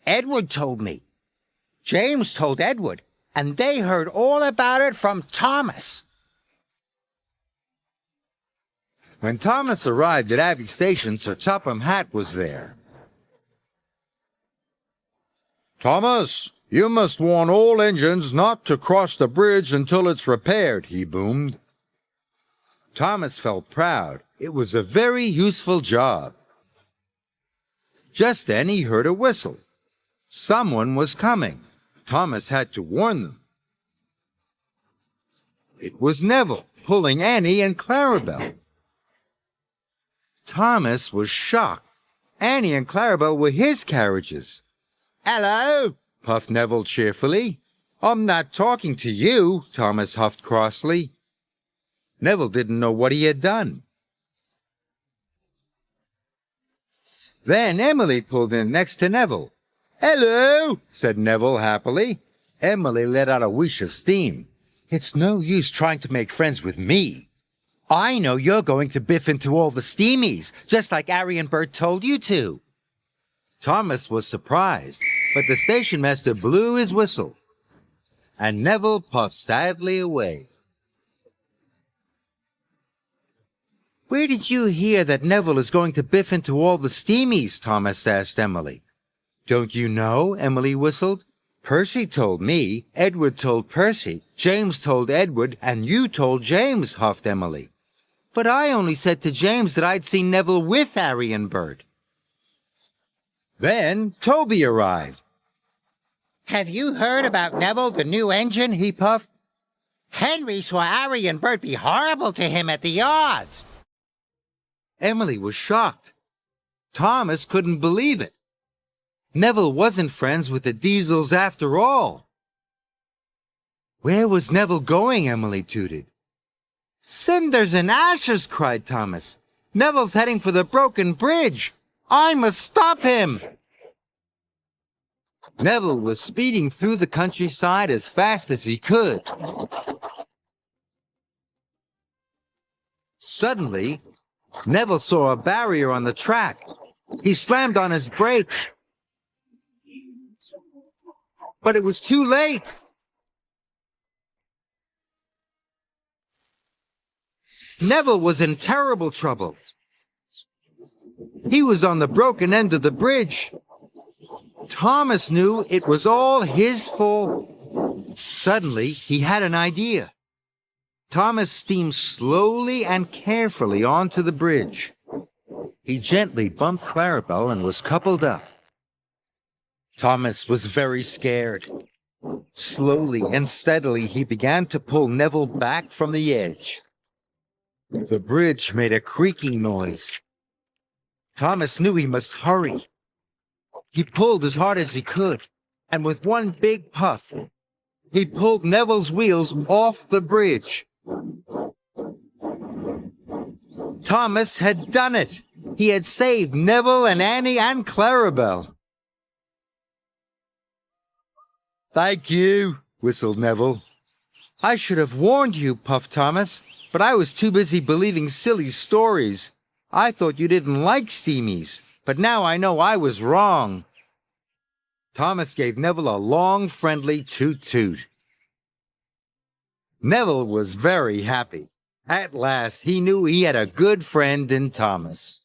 Edward told me. James told Edward, and they heard all about it from Thomas. When Thomas arrived at Abbey Station, Sir Topham Hatt was there. "Thomas, you must warn all engines not to cross the bridge until it's repaired," he boomed. Thomas felt proud. It was a very useful job. Just then he heard a whistle. Someone was coming. Thomas had to warn them. It was Neville, pulling Annie and Clarabel. Thomas was shocked. Annie and Clarabel were his carriages. "Hello," puffed Neville cheerfully. "I'm not talking to you," Thomas huffed crossly. Neville didn't know what he had done. Then Emily pulled in next to Neville. "Hello," said Neville happily. Emily let out a whoosh of steam. "It's no use trying to make friends with me. I know you're going to biff into all the steamies, just like Arion Bert told you to." Thomas was surprised, but the station master blew his whistle, and Neville puffed sadly away. "Where did you hear that Neville is going to biff into all the steamies?" Thomas asked Emily. "Don't you know?" Emily whistled. "Percy told me, Edward told Percy, James told Edward, and you told James," huffed Emily. "But I only said to James that I'd seen Neville with Arion Bert." Then Toby arrived. "Have you heard about Neville, the new engine?" he puffed. "Henry saw Arion Bert be horrible to him at the yards." Emily was shocked. Thomas couldn't believe it. Neville wasn't friends with the Diesels after all. "Where was Neville going?" Emily tooted. "Cinders and ashes!" cried Thomas. "Neville's heading for the broken bridge. I must stop him!" Neville was speeding through the countryside as fast as he could. Suddenly, Neville saw a barrier on the track. He slammed on his brakes. But it was too late. Neville was in terrible trouble. He was on the broken end of the bridge. Thomas knew it was all his fault. Suddenly, he had an idea. Thomas steamed slowly and carefully onto the bridge. He gently bumped Clarabel and was coupled up. Thomas was very scared. Slowly and steadily, he began to pull Neville back from the edge. The bridge made a creaking noise. Thomas knew he must hurry. He pulled as hard as he could, and with one big puff, he pulled Neville's wheels off the bridge. Thomas had done it. He had saved Neville and Annie and Clarabel. "Thank you," whistled Neville. "I should have warned you," puffed Thomas, "but I was too busy believing silly stories. I thought you didn't like steamies, but now I know I was wrong." Thomas gave Neville a long, friendly toot-toot. Neville was very happy. At last, he knew he had a good friend in Thomas.